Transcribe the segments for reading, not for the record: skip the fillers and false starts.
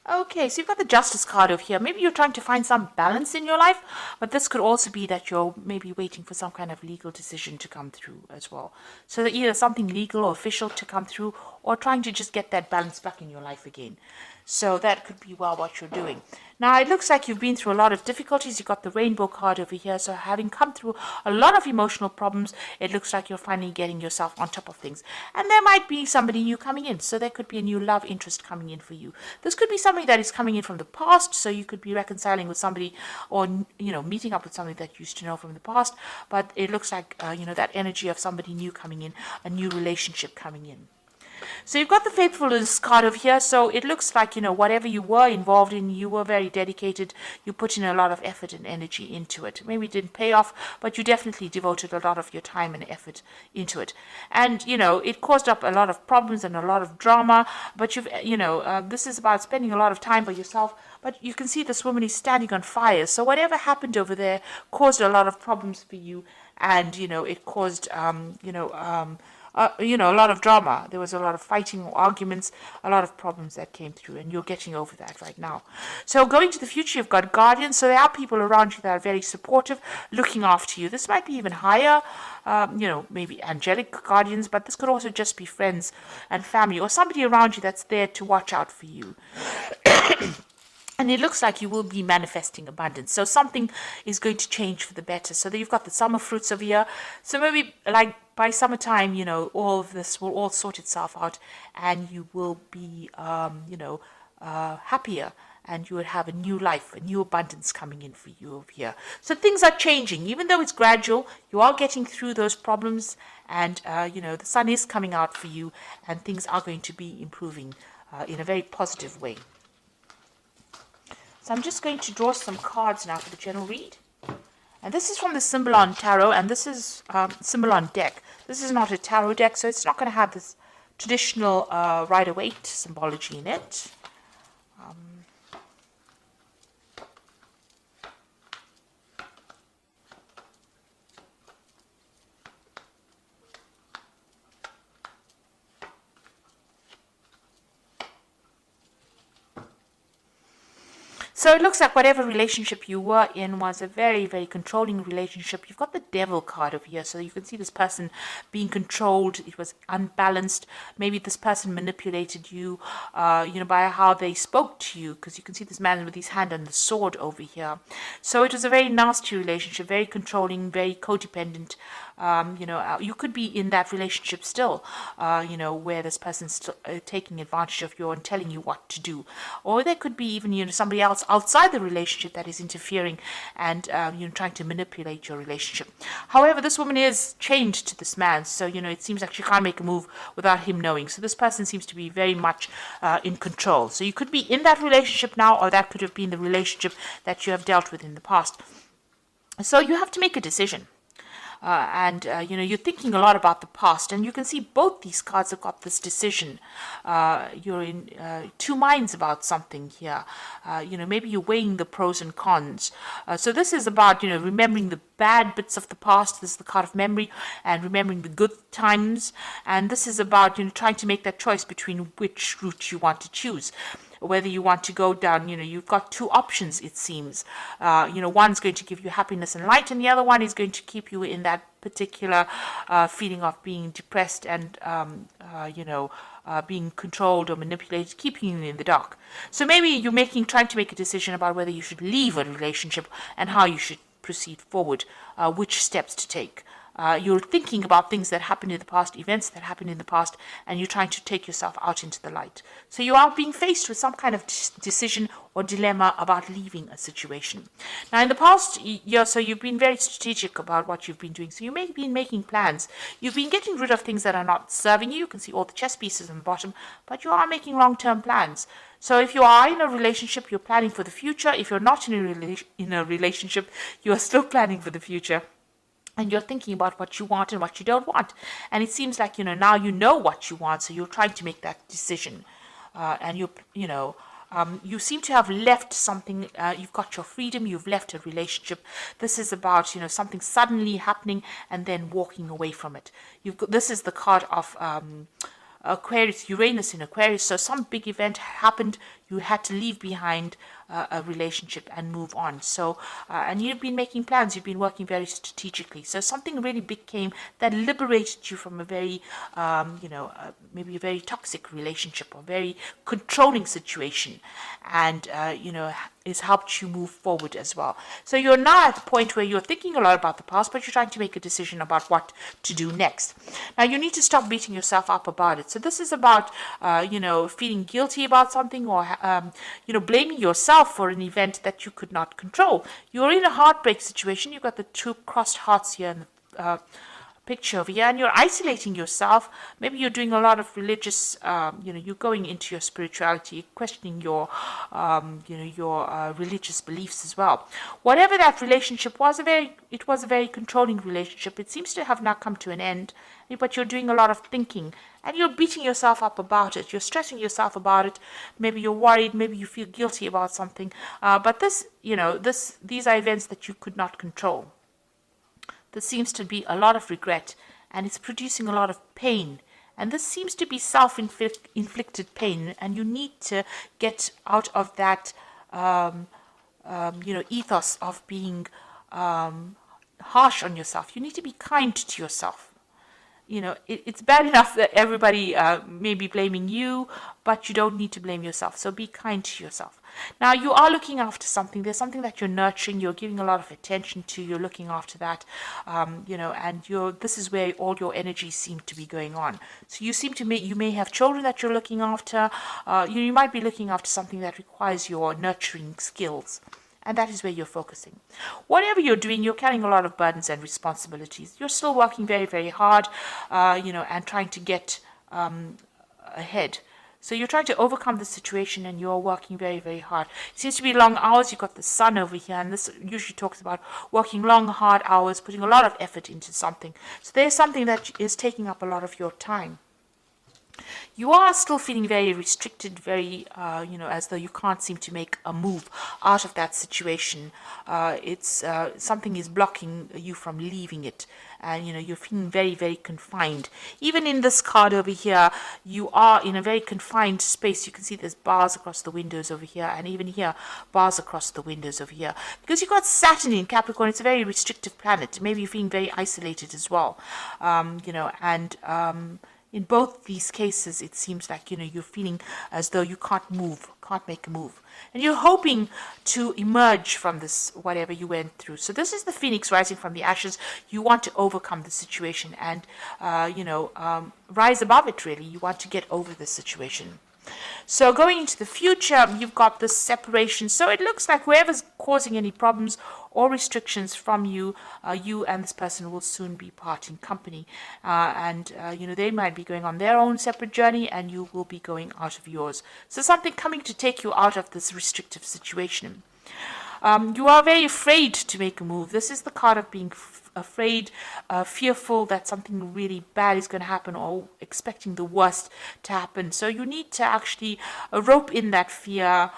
Okay, so you've got the Justice card over here. Maybe you're trying to find some balance in your life, but this could also be that you're maybe waiting for some kind of legal decision to come through as well. So that either something legal or official to come through, or trying to just get that balance back in your life again. So that could be well what you're doing. Now it looks like you've been through a lot of difficulties. You've got the rainbow card over here. So having come through a lot of emotional problems, it looks like you're finally getting yourself on top of things. And there might be somebody new coming in. So there could be a new love interest coming in for you. This could be somebody that is coming in from the past. So you could be reconciling with somebody, or, meeting up with somebody that you used to know from the past. But it looks like, that energy of somebody new coming in, a new relationship coming in. So you've got the faithfulness card over here. So it looks like, whatever you were involved in, you were very dedicated. You put in a lot of effort and energy into it. Maybe it didn't pay off, but you definitely devoted a lot of your time and effort into it. And, it caused up a lot of problems and a lot of drama. But this is about spending a lot of time by yourself. But you can see this woman is standing on fire. So whatever happened over there caused a lot of problems for you. And, it caused, a lot of drama. There was a lot of fighting, arguments, a lot of problems that came through, and you're getting over that right now. So going to the future, you've got guardians. So there are people around you that are very supportive, looking after you. This might be even higher, maybe angelic guardians, but this could also just be friends and family, or somebody around you that's there to watch out for you. And it looks like you will be manifesting abundance. So something is going to change for the better. So that you've got the summer fruits over here. So maybe like by summertime, all of this will all sort itself out, and you will be, happier, and you will have a new life, a new abundance coming in for you over here. So things are changing. Even though it's gradual, you are getting through those problems, and, the sun is coming out for you, and things are going to be improving in a very positive way. So I'm just going to draw some cards now for the general read. And this is from the Symbolon Tarot, and this is Symbolon deck. This is not a tarot deck, so it's not going to have this traditional Rider-Waite symbology in it. So it looks like whatever relationship you were in was a very, very controlling relationship. You've got the Devil card over here, so you can see this person being controlled. It was unbalanced. Maybe this person manipulated you, by how they spoke to you, because you can see this man with his hand on the sword over here. So it was a very nasty relationship, very controlling, very codependent. You could be in that relationship still, where this person's still taking advantage of you and telling you what to do. Or there could be even, somebody else outside the relationship that is interfering and, trying to manipulate your relationship. However, this woman is chained to this man, so, it seems like she can't make a move without him knowing. So this person seems to be very much in control. So you could be in that relationship now, or that could have been the relationship that you have dealt with in the past. So you have to make a decision. You're thinking a lot about the past, and you can see both these cards have got this decision. You're in two minds about something here. Maybe you're weighing the pros and cons. So this is about, remembering the bad bits of the past. This is the card of memory, and remembering the good times. And this is about, trying to make that choice between which route you want to choose. Whether you want to go down, you've got two options, it seems. One's going to give you happiness and light, and the other one is going to keep you in that particular feeling of being depressed and, being controlled or manipulated, keeping you in the dark. So maybe you're trying to make a decision about whether you should leave a relationship and how you should proceed forward, which steps to take. You're thinking about things that happened in the past, events that happened in the past, and you're trying to take yourself out into the light. So you are being faced with some kind of decision or dilemma about leaving a situation. Now, in the past year, so you've been very strategic about what you've been doing. So you may have been making plans. You've been getting rid of things that are not serving you. You can see all the chess pieces on the bottom, but you are making long-term plans. So if you are in a relationship, you're planning for the future. If you're not in a relationship, you are still planning for the future. And you're thinking about what you want and what you don't want. And it seems like, now you know what you want, so you're trying to make that decision. You seem to have left something. You've got your freedom, you've left a relationship. This is about, something suddenly happening and then walking away from it. This is the card of Aquarius, Uranus in Aquarius. So some big event happened. You had to leave behind a relationship and move on. So, and you've been making plans. You've been working very strategically. So something really big came that liberated you from a very, maybe a very toxic relationship or very controlling situation, and it's helped you move forward as well. So you're now at the point where you're thinking a lot about the past, but you're trying to make a decision about what to do next. Now you need to stop beating yourself up about it. So this is about, feeling guilty about something, or, blaming yourself for an event that you could not control. You're in a heartbreak situation. You've got the two crossed hearts here in the picture over here, and you're isolating yourself. Maybe you're doing a lot of religious, you're going into your spirituality, questioning your religious beliefs as well. Whatever that relationship was, it was a very controlling relationship. It seems to have now come to an end, but you're doing a lot of thinking, and you're beating yourself up about it. You're stressing yourself about it. Maybe you're worried. Maybe you feel guilty about something. But these are events that you could not control. There seems to be a lot of regret, and it's producing a lot of pain. And this seems to be self-inflicted pain, and you need to get out of that, ethos of being harsh on yourself. You need to be kind to yourself. It's bad enough that everybody may be blaming you, but you don't need to blame yourself. So be kind to yourself. Now, you are looking after something. There's something that you're nurturing. You're giving a lot of attention to. You're looking after that, and this is where all your energies seem to be going on. So you may have children that you're looking after. You might be looking after something that requires your nurturing skills. And that is where you're focusing. Whatever you're doing, you're carrying a lot of burdens and responsibilities. You're still working very, very hard, and trying to get ahead. So you're trying to overcome the situation, and you're working very, very hard. It seems to be long hours. You've got the sun over here, and this usually talks about working long, hard hours, putting a lot of effort into something. So there's something that is taking up a lot of your time. You are still feeling very restricted, very, as though you can't seem to make a move out of that situation. Something is blocking you from leaving it. And, you're feeling very, very confined. Even in this card over here, you are in a very confined space. You can see there's bars across the windows over here. And even here, bars across the windows over here. Because you've got Saturn in Capricorn. It's a very restrictive planet. Maybe you're feeling very isolated as well. In both these cases, it seems like, you're feeling as though you can't make a move. And you're hoping to emerge from this, whatever you went through. So this is the phoenix rising from the ashes. You want to overcome the situation and, rise above it, really. You want to get over the situation. So going into the future, you've got this separation. So it looks like whoever's causing any problems or restrictions from you, you and this person will soon be parting company. They might be going on their own separate journey, and you will be going out of yours. So something coming to take you out of this restrictive situation. You are very afraid to make a move. This is the card of being afraid, fearful that something really bad is going to happen, or expecting the worst to happen. So you need to actually rope in that fear,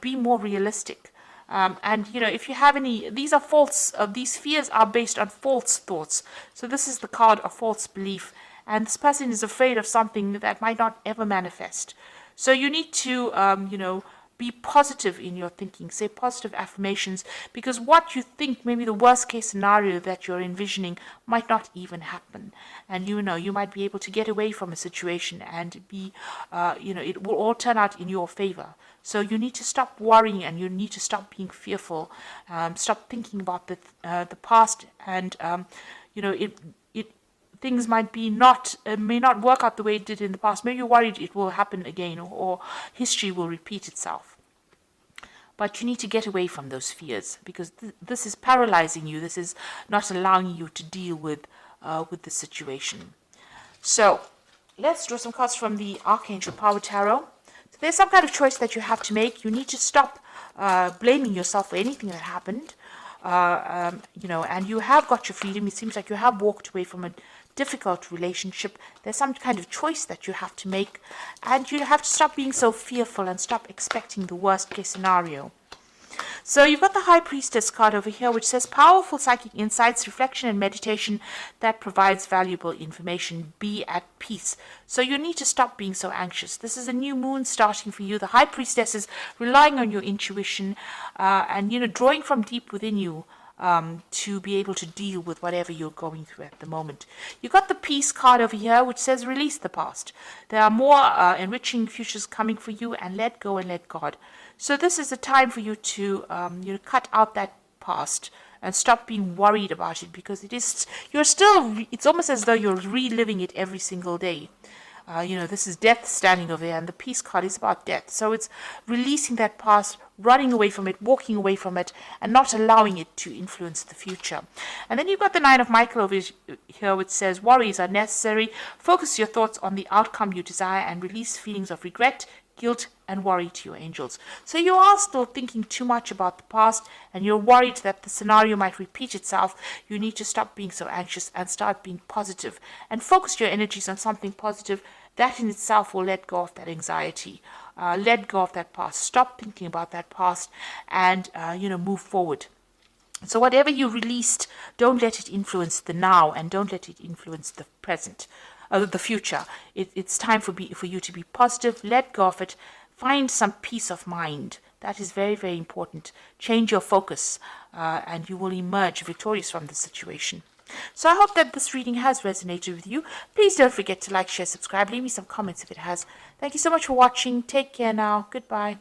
be more realistic. If you have any, these are false, these fears are based on false thoughts. So this is the card of false belief. And this person is afraid of something that might not ever manifest. So you need to, be positive in your thinking, say positive affirmations, because what you think, maybe the worst case scenario that you're envisioning, might not even happen. And you might be able to get away from a situation and be, it will all turn out in your favor. So you need to stop worrying, and you need to stop being fearful, stop thinking about the past, and, things may not work out the way it did in the past. Maybe you're worried it will happen again, or history will repeat itself. But you need to get away from those fears, because this is paralyzing you. This is not allowing you to deal with the situation. So let's draw some cards from the Archangel Power Tarot. So there's some kind of choice that you have to make. You need to stop blaming yourself for anything that happened. And you have got your freedom. It seems like you have walked away from a difficult relationship. There's some kind of choice that you have to make, and you have to stop being so fearful and stop expecting the worst case scenario. So you've got the High Priestess card over here, which says powerful psychic insights, reflection, and meditation that provides valuable information. Be at peace. So you need to stop being so anxious. This is a new moon starting for you. The High Priestess is relying on your intuition and, drawing from deep within you to be able to deal with whatever you're going through at the moment. You've got the Peace card over here, which says release the past. There are more enriching futures coming for you, and let go and let God. So this is a time for you to cut out that past and stop being worried about it, because it's almost as though you're reliving it every single day. This is death standing over there, and the Peace card is about death. So it's releasing that past, running away from it, walking away from it, and not allowing it to influence the future. And then you've got the Nine of Michael over here, which says worries are necessary. Focus your thoughts on the outcome you desire and release feelings of regret, guilt, and worry to your angels. So you are still thinking too much about the past, and you're worried that the scenario might repeat itself. You need to stop being so anxious and start being positive and focus your energies on something positive. That in itself will let go of that anxiety, let go of that past, stop thinking about that past, and move forward. So whatever you released, don't let it influence the now, and don't let it influence the present, the future. It's time for you to be positive. Let go of it. Find some peace of mind. That is very, very important. Change your focus, and you will emerge victorious from the situation. So I hope that this reading has resonated with you. Please don't forget to like, share, subscribe. Leave me some comments if it has. Thank you so much for watching. Take care now. Goodbye.